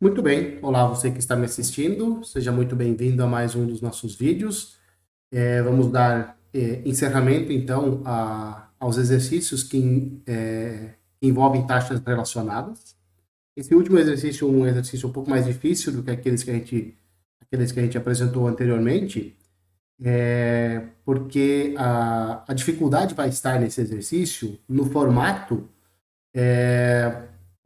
Muito bem, olá você que está me assistindo, seja muito bem-vindo a mais um dos nossos vídeos. Vamos dar encerramento então aos exercícios que envolvem taxas relacionadas. Esse último exercício é um exercício um pouco mais difícil do que aqueles que a gente apresentou anteriormente, porque a dificuldade vai estar nesse exercício no formato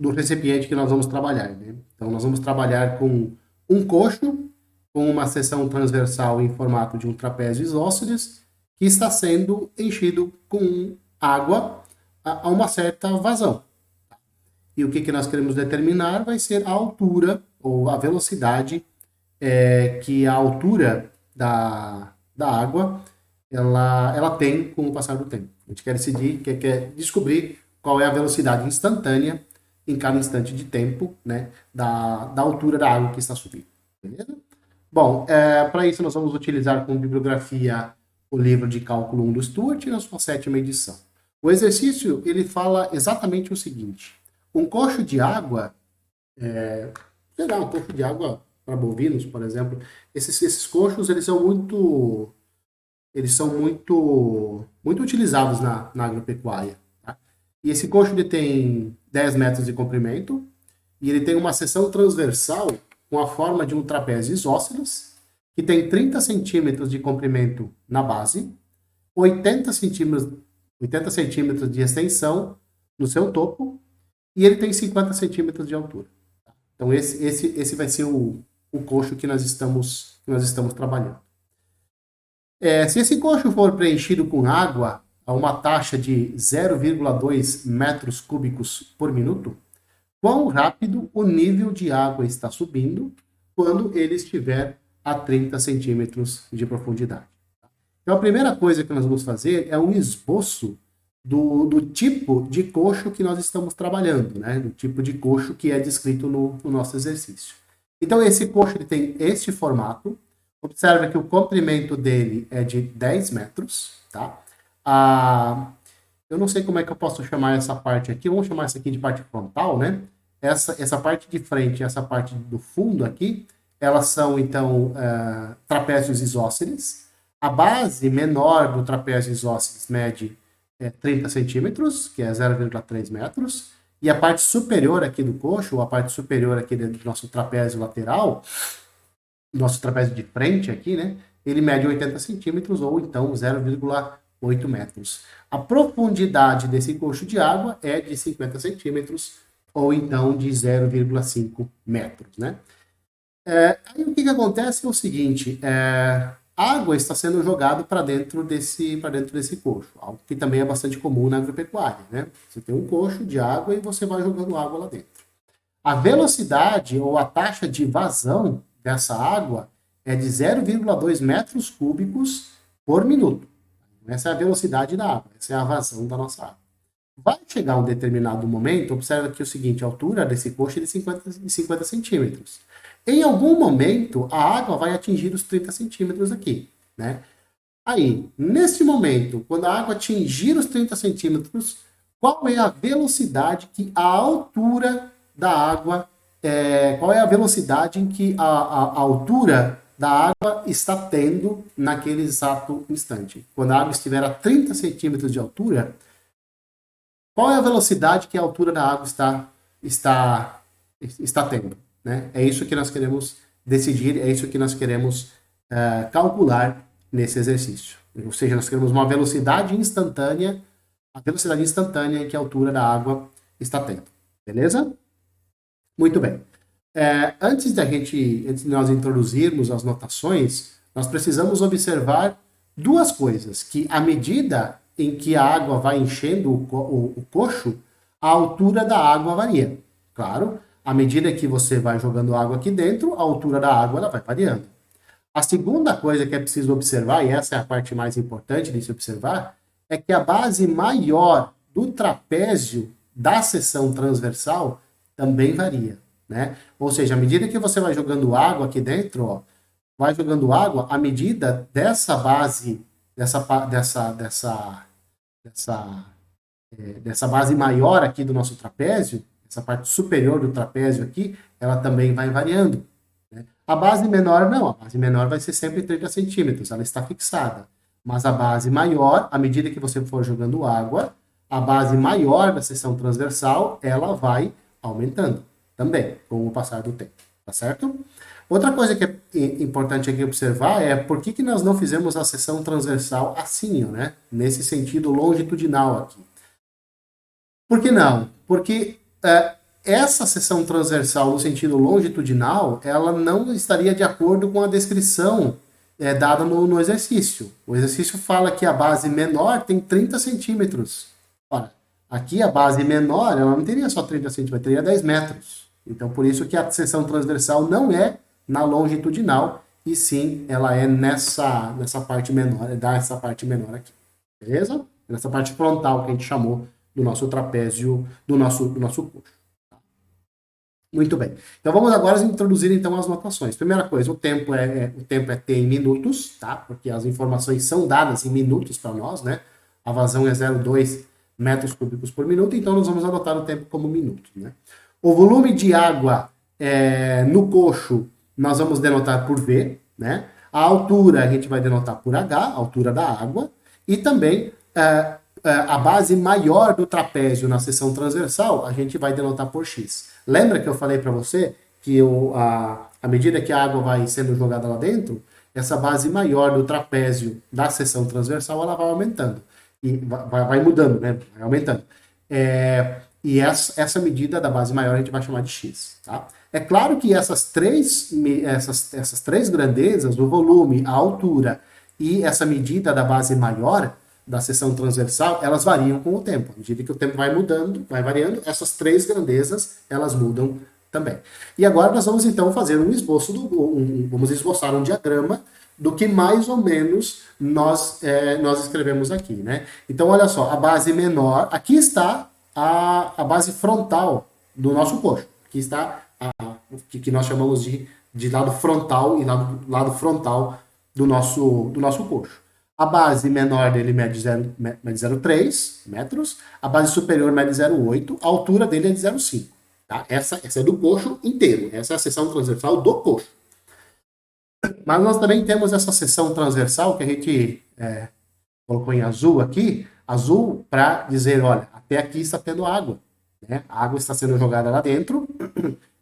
do recipiente que nós vamos trabalhar, né? Então, nós vamos trabalhar com um coxo, com uma seção transversal em formato de um trapézio isósceles, que está sendo enchido com água a uma certa vazão. E o que nós queremos determinar vai ser a altura ou a velocidade que a altura da água ela tem com o passar do tempo. A gente quer decidir, quer descobrir qual é a velocidade instantânea em cada instante de tempo, né, da altura da água que está subindo. Beleza? Bom, para isso nós vamos utilizar como bibliografia o livro de cálculo 1 do Stuart na sua sétima edição. O exercício, ele fala exatamente o seguinte: um cocho de água, um cocho de água para bovinos, por exemplo, esses coxos, muito utilizados na agropecuária. Tá? E esse coxo ele tem 10 metros de comprimento e ele tem uma seção transversal com a forma de um trapézio isósceles, que tem 30 centímetros de comprimento na base, 80 centímetros de extensão no seu topo e ele tem 50 centímetros de altura. Então esse vai ser o coxo que nós estamos trabalhando. Se esse coxo for preenchido com água a uma taxa de 0,2 metros cúbicos por minuto, quão rápido o nível de água está subindo quando ele estiver a 30 centímetros de profundidade. Então, a primeira coisa que nós vamos fazer é um esboço do tipo de coxo que nós estamos trabalhando, né? Do tipo de coxo que é descrito no nosso exercício. Então, esse coxo ele tem este formato. Observa que o comprimento dele é de 10 metros, tá? Eu não sei como é que eu posso chamar essa parte aqui, vamos chamar essa aqui de parte frontal, né? Essa parte de frente e essa parte do fundo aqui, elas são, então, trapézios isósceles. A base menor do trapézio isósceles mede 30 centímetros, que é 0,3 metros. E a parte superior aqui do coxo, ou a parte superior aqui do nosso trapézio lateral, nosso trapézio de frente aqui, né? Ele mede 80 centímetros ou então 0,8 metros. A profundidade desse coxo de água é de 50 centímetros ou então de 0,5 metros, né? Aí o que acontece é o seguinte, a água está sendo jogada para dentro desse coxo, algo que também é bastante comum na agropecuária, né? Você tem um coxo de água e você vai jogando água lá dentro. A velocidade ou a taxa de vazão dessa água é de 0,2 metros cúbicos por minuto. Essa é a velocidade da água, essa é a vazão da nossa água. Vai chegar um determinado momento, observa que é o seguinte, a altura desse coxo é de 50 centímetros. Em algum momento, a água vai atingir os 30 centímetros aqui, né? Aí, nesse momento, quando a água atingir os 30 centímetros, qual é a velocidade que a altura da água, qual é a velocidade em que a altura da água está tendo naquele exato instante? Quando a água estiver a 30 centímetros de altura, qual é a velocidade que a altura da água está tendo? Né? É isso que nós queremos decidir, é isso que nós queremos calcular nesse exercício. Ou seja, nós queremos uma velocidade instantânea, a velocidade instantânea que a altura da água está tendo. Beleza? Muito bem. Antes de nós introduzirmos as notações, nós precisamos observar duas coisas, que à medida em que a água vai enchendo o coxo, a altura da água varia. Claro, à medida que você vai jogando água aqui dentro, a altura da água ela vai variando. A segunda coisa que é preciso observar, e essa é a parte mais importante de se observar, é que a base maior do trapézio da seção transversal também varia, né? Ou seja, à medida que você vai jogando água aqui dentro, ó, vai jogando água, à medida dessa base, dessa base maior aqui do nosso trapézio, essa parte superior do trapézio aqui, ela também vai variando. Né? A base menor não, a base menor vai ser sempre 30 centímetros, ela está fixada. Mas a base maior, à medida que você for jogando água, a base maior da seção transversal, ela vai aumentando também, com o passar do tempo, tá certo? Outra coisa que é importante aqui observar é por que nós não fizemos a seção transversal assim, né? Nesse sentido longitudinal aqui. Por que não? Porque essa seção transversal no sentido longitudinal, ela não estaria de acordo com a descrição dada no exercício. O exercício fala que a base menor tem 30 centímetros. Ora, aqui a base menor, ela não teria só 30 centímetros, teria 10 metros. Então, por isso que a seção transversal não é na longitudinal, e sim, ela é nessa parte menor, dessa parte menor aqui. Beleza? Nessa parte frontal que a gente chamou do nosso trapézio, do nosso coxo. Muito bem. Então vamos agora introduzir então as notações. Primeira coisa, o tempo é T em minutos, tá? Porque as informações são dadas em minutos para nós, né? A vazão é 0,2 metros cúbicos por minuto, então nós vamos anotar o tempo como minuto, né? O volume de água no coxo nós vamos denotar por V, né? A altura a gente vai denotar por H, a altura da água, e também a base maior do trapézio na seção transversal a gente vai denotar por X. Lembra que eu falei para você que à medida que a água vai sendo jogada lá dentro, essa base maior do trapézio da seção transversal ela vai aumentando. E vai mudando, né? Vai aumentando. E essa medida da base maior a gente vai chamar de X. Tá? É claro que essas três grandezas, o volume, a altura e essa medida da base maior da seção transversal, elas variam com o tempo. À medida que o tempo vai mudando, vai variando, essas três grandezas, elas mudam também. E agora nós vamos então fazer um esboço, vamos esboçar um diagrama do que mais ou menos nós escrevemos aqui, né? Então, olha só, a base menor, aqui está a base frontal do nosso coxo. Aqui está que nós chamamos de lado frontal e lado frontal do nosso coxo. A base menor dele mede 0,3 metros, a base superior mede 0,8, a altura dele é de 0,5. Tá? Essa é do coxo inteiro, essa é a seção transversal do coxo. Mas nós também temos essa seção transversal que a gente colocou em azul aqui, azul para dizer, olha, até aqui está tendo água. Né? A água está sendo jogada lá dentro.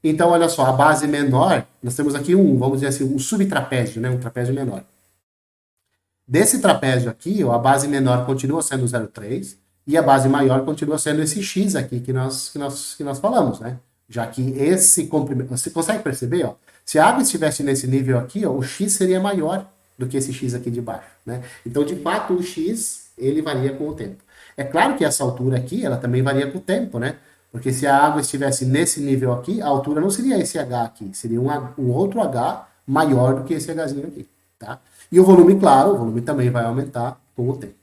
Então, olha só, a base menor, nós temos aqui vamos dizer assim, um subtrapézio, né? Um trapézio menor. Desse trapézio aqui, a base menor continua sendo 0,3 e a base maior continua sendo esse X aqui que nós falamos, né? Já que esse comprimento... Você consegue perceber, ó? Se a água estivesse nesse nível aqui, ó, o X seria maior do que esse X aqui de baixo, né? Então, de fato, o X, ele varia com o tempo. É claro que essa altura aqui, ela também varia com o tempo, né? Porque se a água estivesse nesse nível aqui, a altura não seria esse H aqui, seria um outro H maior do que esse Hzinho aqui, tá? E o volume, claro, o volume também vai aumentar com o tempo.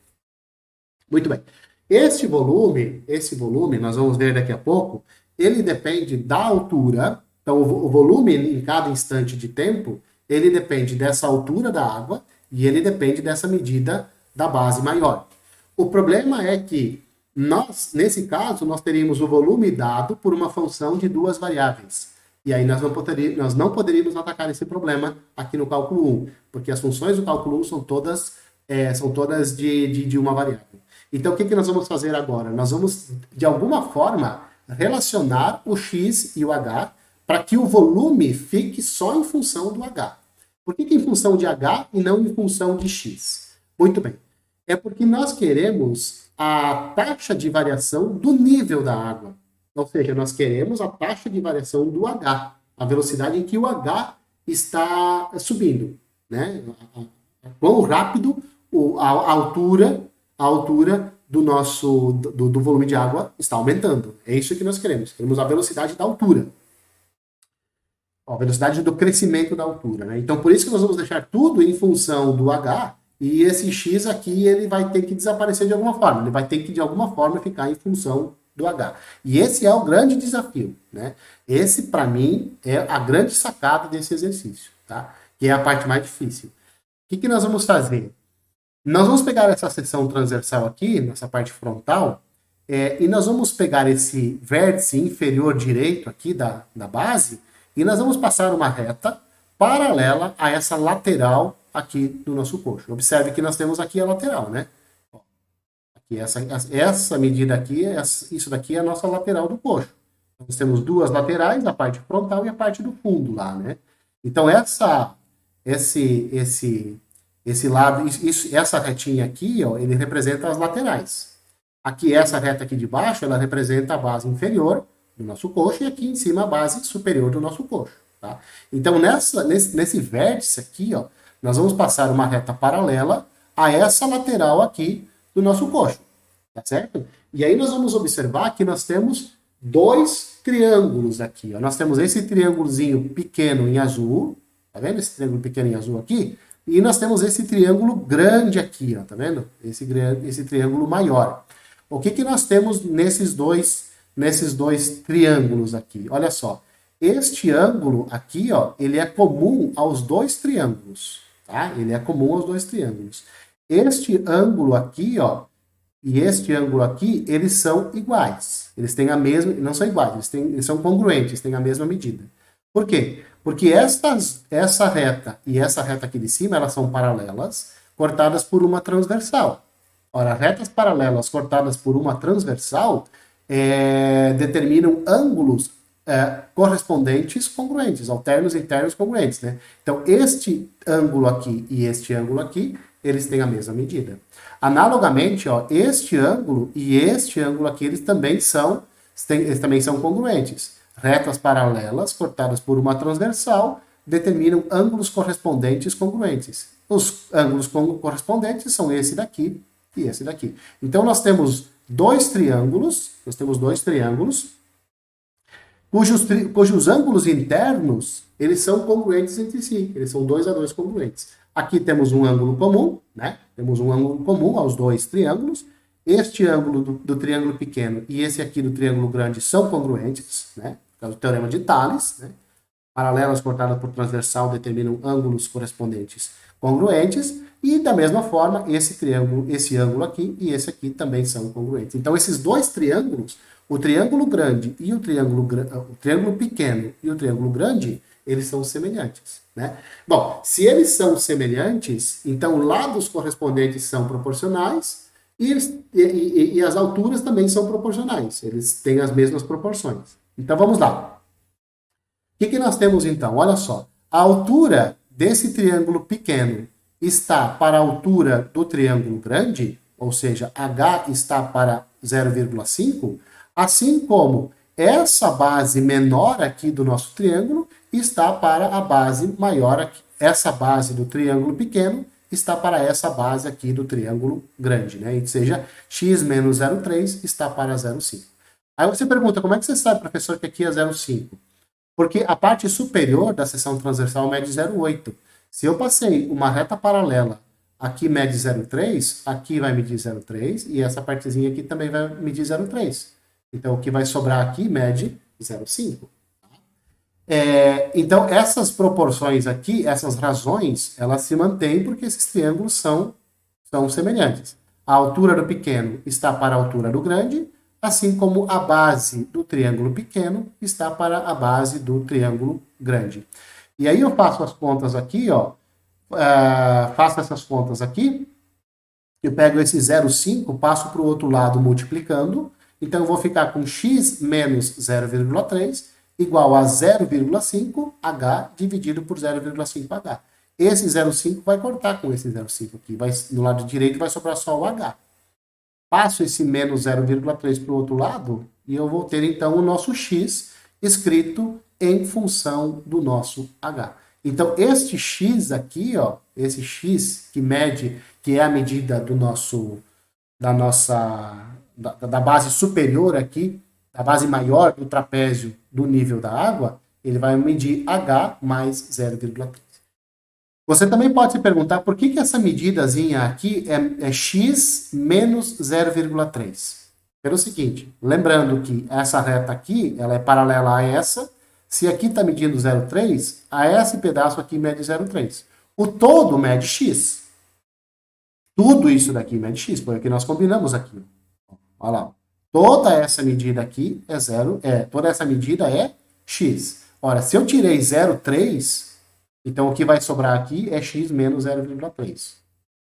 Muito bem. Esse volume, nós vamos ver daqui a pouco, ele depende da altura. Então, o volume em cada instante de tempo, ele depende dessa altura da água e ele depende dessa medida da base maior. O problema é que nesse caso, nós teríamos o volume dado por uma função de duas variáveis. E aí nós não poderíamos atacar esse problema aqui no cálculo 1, porque as funções do cálculo 1 são todas de uma variável. Então, o que nós vamos fazer agora? Nós vamos, de alguma forma, relacionar o x e o h para que o volume fique só em função do h. Por que em função de h e não em função de x? Muito bem. É porque nós queremos a taxa de variação do nível da água. Ou seja, nós queremos a taxa de variação do H, a velocidade em que o H está subindo, né? Quão rápido a altura do volume de água está aumentando. É isso que nós queremos. Queremos a velocidade da altura. A velocidade do crescimento da altura, né? Então, por isso que nós vamos deixar tudo em função do H, e esse X aqui ele vai ter que desaparecer de alguma forma. Ele vai ter que, de alguma forma, ficar em função do H. E esse é o grande desafio, né? Esse, para mim, é a grande sacada desse exercício, tá? Que é a parte mais difícil. O que nós vamos fazer? Nós vamos pegar essa seção transversal aqui, nessa parte frontal, E nós vamos pegar esse vértice inferior direito aqui da base e nós vamos passar uma reta paralela a essa lateral aqui do nosso coxo. Observe que nós temos aqui a lateral, né? Aqui, essa medida aqui, isso daqui é a nossa lateral do coxo. Nós temos duas laterais, a parte frontal e a parte do fundo lá, né? Então, esse lado, essa retinha aqui, ó, ele representa as laterais. Aqui, essa reta aqui de baixo, ela representa a base inferior do nosso coxo e aqui em cima a base superior do nosso coxo. Tá? Então, nesse vértice aqui, ó, nós vamos passar uma reta paralela a essa lateral aqui do nosso coxo. Tá certo? E aí nós vamos observar que nós temos dois triângulos aqui. Ó. Nós temos esse triângulozinho pequeno em azul. Tá vendo esse triângulo pequeno em azul aqui? E nós temos esse triângulo grande aqui, ó, tá vendo? Esse triângulo maior. O que nós temos nesses dois triângulos aqui? Olha só. Este ângulo aqui, ó, ele é comum aos dois triângulos, tá? Ele é comum aos dois triângulos. Este ângulo aqui, ó, e este ângulo aqui, eles são iguais. Eles têm a mesma, não são iguais, eles são congruentes, têm a mesma medida. Por quê? Porque essa reta e essa reta aqui de cima, elas são paralelas, cortadas por uma transversal. Ora, retas paralelas cortadas por uma transversal determinam ângulos correspondentes congruentes, alternos e internos congruentes, né? Então, este ângulo aqui e este ângulo aqui, eles têm a mesma medida. Analogamente, ó, este ângulo e este ângulo aqui, eles também são congruentes. Retas paralelas cortadas por uma transversal determinam ângulos correspondentes congruentes. Os ângulos correspondentes são esse daqui e esse daqui. Então, nós temos dois triângulos, cujos ângulos internos, eles são congruentes entre si, eles são 2 a 2 congruentes. Aqui temos um ângulo comum, né? Temos um ângulo comum aos dois triângulos. Este ângulo do triângulo pequeno e esse aqui do triângulo grande são congruentes, né? É o teorema de Thales, né? Paralelas cortadas por transversal determinam ângulos correspondentes congruentes, e da mesma forma, esse ângulo aqui e esse aqui também são congruentes. Então, esses dois triângulos, o triângulo grande e o triângulo pequeno e o triângulo grande, eles são semelhantes, né? Bom, se eles são semelhantes, então lados correspondentes são proporcionais e as alturas também são proporcionais. Eles têm as mesmas proporções. Então, vamos lá. O que nós temos, então? Olha só. A altura desse triângulo pequeno está para a altura do triângulo grande, ou seja, H está para 0,5, assim como essa base menor aqui do nosso triângulo está para a base maior aqui. Essa base do triângulo pequeno está para essa base aqui do triângulo grande, né? Ou seja, x menos 0,3 está para 0,5. Aí você pergunta, como é que você sabe, professor, que aqui é 0,5? Porque a parte superior da seção transversal mede 0,8. Se eu passei uma reta paralela, aqui mede 0,3, aqui vai medir 0,3, e essa partezinha aqui também vai medir 0,3. Então, o que vai sobrar aqui mede 0,5. Então, essas proporções aqui, essas razões, elas se mantêm porque esses triângulos são semelhantes. A altura do pequeno está para a altura do grande, assim como a base do triângulo pequeno está para a base do triângulo grande. E aí eu faço as contas aqui, ó, faço essas contas aqui, eu pego esse 0,5, passo para o outro lado multiplicando, então eu vou ficar com x menos 0,3 igual a 0,5h dividido por 0,5h. Esse 0,5 vai cortar com esse 0,5 aqui, no lado direito vai sobrar só o h. Passo esse menos 0,3 para o outro lado e eu vou ter então o nosso x escrito em função do nosso h. Então, este x aqui, ó, esse x que é a medida da base superior aqui, da base maior do trapézio do nível da água, ele vai medir h mais 0,3. Você também pode se perguntar por que essa medidazinha aqui é x menos 0,3. Pelo seguinte, lembrando que essa reta aqui, ela é paralela a essa, se aqui está medindo 0,3, a esse pedaço aqui mede 0,3. O todo mede x. Tudo isso daqui mede x, foi o que nós combinamos aqui. Olha lá. Toda essa medida aqui é zero, toda essa medida é x. Ora, se eu tirei 0,3, então o que vai sobrar aqui é x menos 0,3.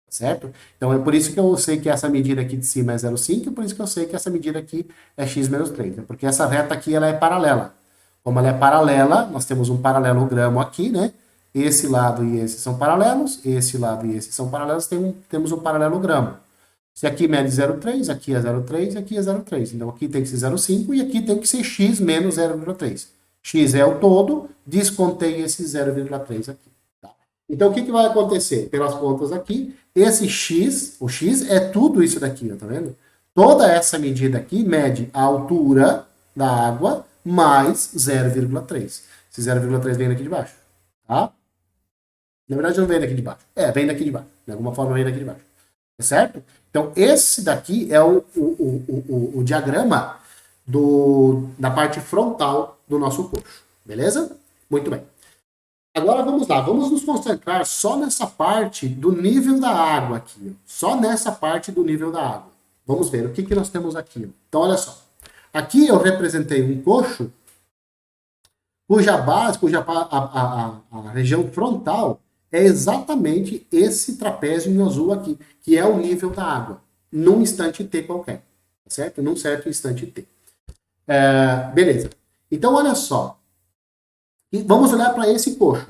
Certo? Então é por isso que eu sei que essa medida aqui de cima é 0,5, e por isso que eu sei que essa medida aqui é x menos 3. Né? Porque essa reta aqui ela é paralela. Como ela é paralela, nós temos um paralelogramo aqui, né? Esse lado e esse são paralelos, esse lado e esse são paralelos, temos um paralelogramo. Se aqui mede 0,3, aqui é 0,3 e aqui é 0,3. Então aqui tem que ser 0,5 e aqui tem que ser x menos 0,3. X é o todo, descontei esse 0,3 aqui. Tá? Então o que vai acontecer? Pelas contas aqui, esse x, o x é tudo isso daqui, ó, tá vendo? Toda essa medida aqui mede a altura da água mais 0,3. Esse 0,3 vem daqui de baixo, tá? Na verdade não vem daqui de baixo. Vem daqui de baixo. De alguma forma vem daqui de baixo. Tá certo? Então esse daqui é o diagrama da parte frontal do nosso coxo. Beleza? Muito bem. Agora vamos lá, vamos nos concentrar só nessa parte do nível da água aqui. Só nessa parte do nível da água. Vamos ver o que nós temos aqui. Então olha só. Aqui eu representei um coxo cuja base, a região frontal é exatamente esse trapézio em azul aqui, que é o nível da água, num instante t qualquer, certo? Num certo instante t. Beleza. Então olha só. E vamos olhar para esse coxo.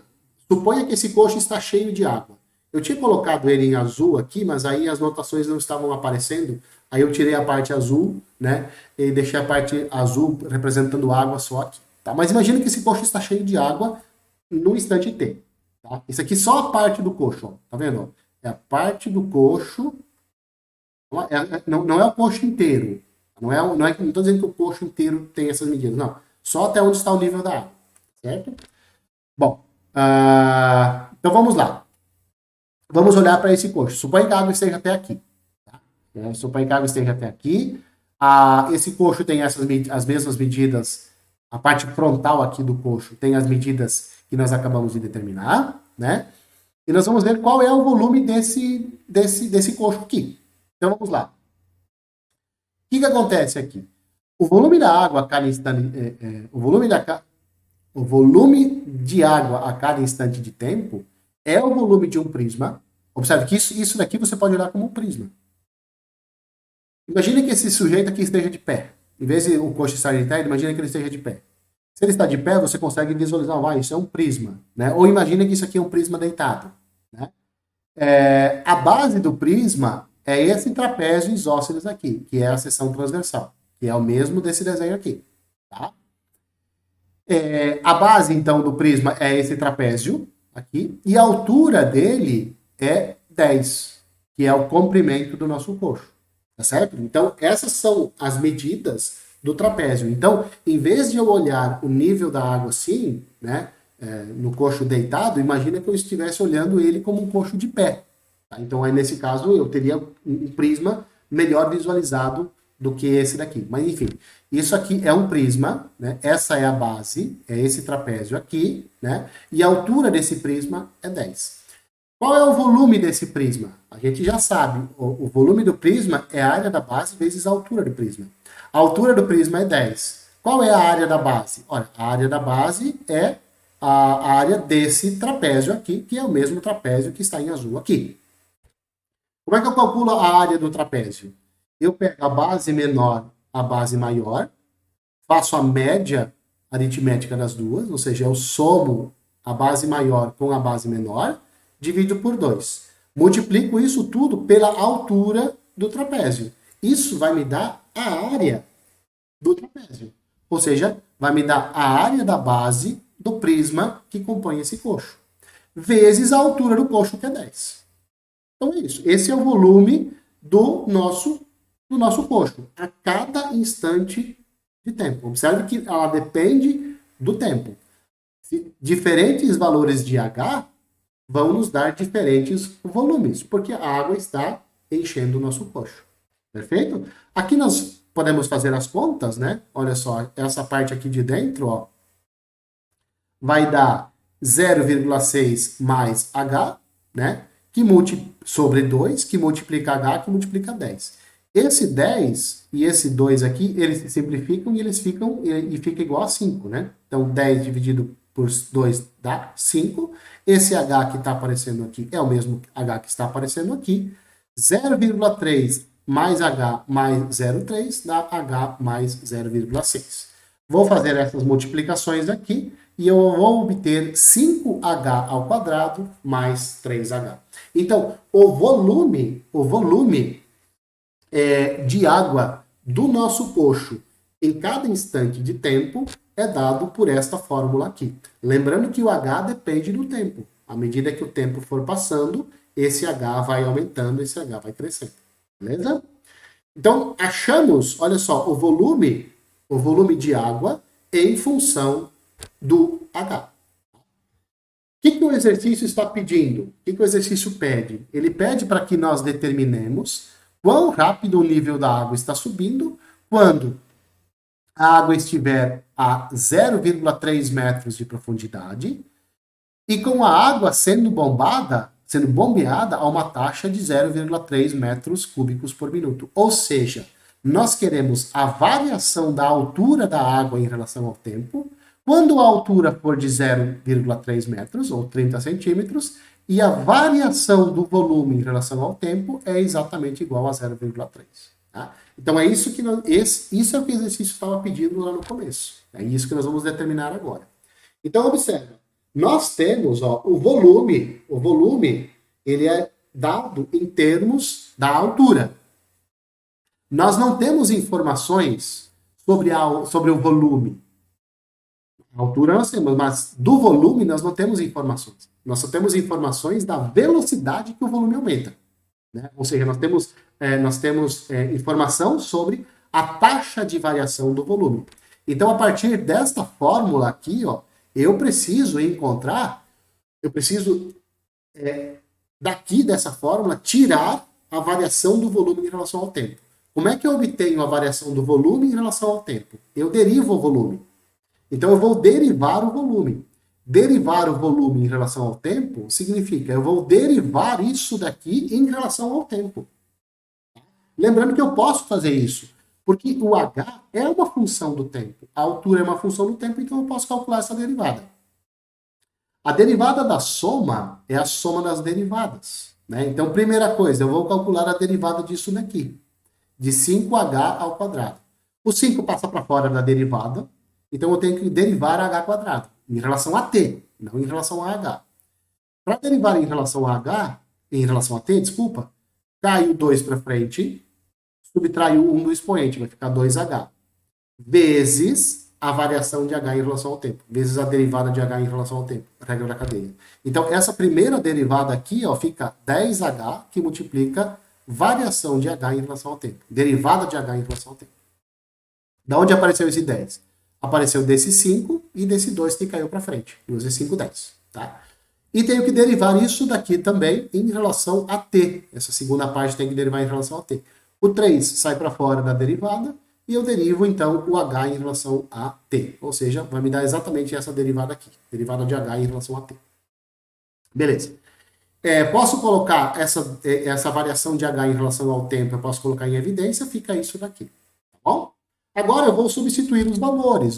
Suponha que esse coxo está cheio de água. Eu tinha colocado ele em azul aqui, mas aí as notações não estavam aparecendo. Aí eu tirei a parte azul, né? E deixei a parte azul representando água só aqui. Tá? Mas imagina que esse coxo está cheio de água no instante t. Tá? Isso aqui só a parte do coxo. Ó. Tá vendo? É a parte do coxo. Não é o coxo inteiro. Não estou dizendo que o coxo inteiro tem essas medidas. Não. Só até onde está o nível da água. Certo? Bom. Então vamos lá. Vamos olhar para esse coxo. Suponha que a água esteja até aqui. Tá? Suponha que a água esteja até aqui. Esse coxo tem as mesmas medidas. A parte frontal aqui do coxo tem as medidas que nós acabamos de determinar, né? E nós vamos ver qual é o volume desse coxo aqui. Então vamos lá. O que acontece aqui? O volume da água a cada instante, o volume de água a cada instante de tempo é o volume de um prisma. Observe que isso daqui você pode olhar como um prisma. Imagine que esse sujeito aqui esteja de pé. Em vez de o coxo estar de pé, imagine que ele esteja de pé. Se ele está de pé, você consegue visualizar, isso é um prisma. Né? Ou imagine que isso aqui é um prisma deitado. Né? A base do prisma é esse trapézio isósceles aqui, que é a seção transversal, que é o mesmo desse desenho aqui. Tá? A base, então, do prisma é esse trapézio aqui, e a altura dele é 10, que é o comprimento do nosso coxo. Tá certo? Então, essas são as medidas do trapézio. Então, em vez de eu olhar o nível da água assim, né, no coxo deitado, imagina que eu estivesse olhando ele como um coxo de pé. Tá? Então, aí, nesse caso, eu teria um prisma melhor visualizado do que esse daqui. Mas, enfim, isso aqui é um prisma, né? Essa é a base, é esse trapézio aqui, né? E a altura desse prisma é 10. Qual é o volume desse prisma? A gente já sabe, o volume do prisma é a área da base vezes a altura do prisma. A altura do prisma é 10. Qual é a área da base? Olha, a área da base é a área desse trapézio aqui, que é o mesmo trapézio que está em azul aqui. Como é que eu calculo a área do trapézio? Eu pego a base menor, a base maior, faço a média aritmética das duas, ou seja, eu somo a base maior com a base menor, divido por 2. Multiplico isso tudo pela altura do trapézio. Isso vai me dar a área do trapézio. Ou seja, vai me dar a área da base do prisma que compõe esse coxo. Vezes a altura do coxo, que é 10. Então é isso. Esse é o volume do nosso coxo, a cada instante de tempo. Observe que ela depende do tempo. Diferentes valores de H vão nos dar diferentes volumes, porque a água está enchendo o nosso coxo. Perfeito? Aqui nós podemos fazer as contas, né? Olha só, essa parte aqui de dentro, ó, vai dar 0,6 mais H, né? Sobre 2, que multiplica H, que multiplica 10. Esse 10 e esse 2 aqui, eles se simplificam e fica igual a 5, né? Então, 10 dividido por 2 dá 5. Esse H que está aparecendo aqui é o mesmo H que está aparecendo aqui. 0,3 mais H mais 0,3 dá H mais 0,6. Vou fazer essas multiplicações aqui e eu vou obter 5H ao quadrado mais 3H. Então, o volume de água do nosso coxo em cada instante de tempo é dado por esta fórmula aqui. Lembrando que o H depende do tempo. À medida que o tempo for passando, esse H vai aumentando, esse H vai crescendo. Beleza? Então, achamos, olha só, o volume de água em função do H. O que o exercício está pedindo? O que o exercício pede? Ele pede para que nós determinemos quão rápido o nível da água está subindo quando a água estiver a 0,3 metros de profundidade e com a água sendo bombeada a uma taxa de 0,3 metros cúbicos por minuto. Ou seja, nós queremos a variação da altura da água em relação ao tempo, quando a altura for de 0,3 metros, ou 30 centímetros, e a variação do volume em relação ao tempo é exatamente igual a 0,3. Tá? Então é isso que isso é o que o exercício estava pedindo lá no começo. É isso que nós vamos determinar agora. Então observa, nós temos o volume ele é dado em termos da altura. Nós não temos informações sobre o volume. A altura nós temos, mas do volume nós não temos informações. Nós só temos informações da velocidade que o volume aumenta. Né? Ou seja, nós temos informação sobre a taxa de variação do volume. Então, a partir desta fórmula aqui, eu preciso daqui dessa fórmula, tirar a variação do volume em relação ao tempo. Como é que eu obtenho a variação do volume em relação ao tempo? Eu derivo o volume. Então, eu vou derivar o volume. Derivar o volume em relação ao tempo significa eu vou derivar isso daqui em relação ao tempo. Lembrando que eu posso fazer isso, porque o H é uma função do tempo. A altura é uma função do tempo, então eu posso calcular essa derivada. A derivada da soma é a soma das derivadas. Né? Então, primeira coisa, eu vou calcular a derivada disso daqui, de 5H ao quadrado. O 5 passa para fora da derivada, então eu tenho que derivar H quadrado, em relação a T, não em relação a H. Para derivar em relação a T, desculpa, cai o 2 para frente, subtrai o 1 do expoente, vai ficar 2H, vezes a variação de H em relação ao tempo, vezes a derivada de H em relação ao tempo, a regra da cadeia. Então, essa primeira derivada aqui, fica 10H, que multiplica variação de H em relação ao tempo, derivada de H em relação ao tempo. Da onde apareceu esse 10? Apareceu desse 5 e desse 2 que caiu para frente. 2 e 5, 10. Tá? E tenho que derivar isso daqui também em relação a T. Essa segunda parte tem que derivar em relação a T. O 3 sai para fora da derivada e eu derivo, então, o H em relação a T. Ou seja, vai me dar exatamente essa derivada aqui. Derivada de H em relação a T. Beleza. Posso colocar essa variação de H em relação ao tempo, eu posso colocar em evidência, fica isso daqui. Tá bom? Agora eu vou substituir os valores.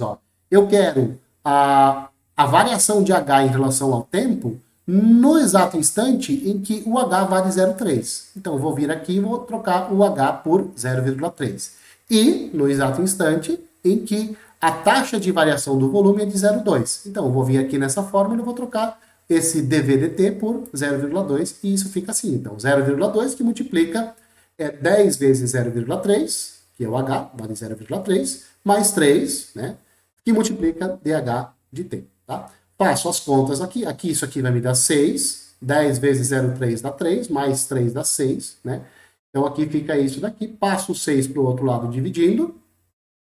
Eu quero a variação de H em relação ao tempo no exato instante em que o H vale 0,3. Então eu vou vir aqui e vou trocar o H por 0,3. E no exato instante em que a taxa de variação do volume é de 0,2. Então eu vou vir aqui nessa fórmula e vou trocar esse dV/dt por 0,2 e isso fica assim. Então 0,2 que multiplica 10 vezes 0,3, que é o H, vale 0,3, mais 3, né, que multiplica dH de T. Tá? Faço as contas aqui, isso aqui vai me dar 6, 10 vezes 0,3 dá 3, mais 3 dá 6, né? Então aqui fica isso daqui, passo o 6 para o outro lado dividindo,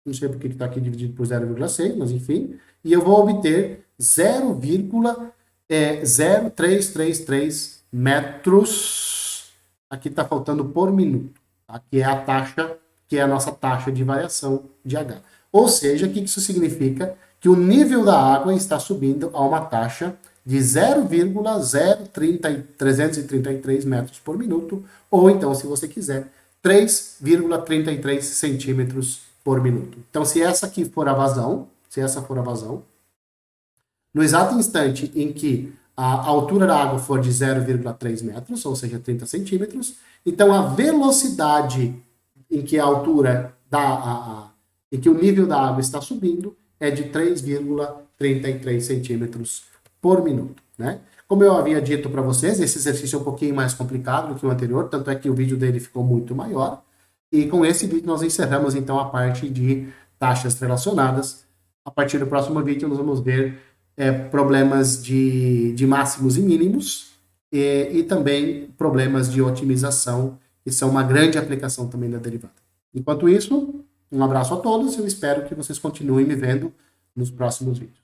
não sei porque está aqui dividido por 0,6, mas enfim, e eu vou obter 0,0333 metros, aqui está faltando por minuto, aqui é a taxa, que é a nossa taxa de variação de H. Ou seja, o que isso significa? Que o nível da água está subindo a uma taxa de 0,0333 metros por minuto, ou então, se você quiser, 3,33 centímetros por minuto. Então, se essa for a vazão, no exato instante em que a altura da água for de 0,3 metros, ou seja, 30 centímetros, então a velocidade em que a altura em que o nível da água está subindo é de 3,33 centímetros por minuto, né? Como eu havia dito para vocês, esse exercício é um pouquinho mais complicado do que o anterior, tanto é que o vídeo dele ficou muito maior. E com esse vídeo nós encerramos então a parte de taxas relacionadas. A partir do próximo vídeo nós vamos ver problemas de máximos e mínimos e também problemas de otimização, que são uma grande aplicação também da derivada. Enquanto isso, um abraço a todos e eu espero que vocês continuem me vendo nos próximos vídeos.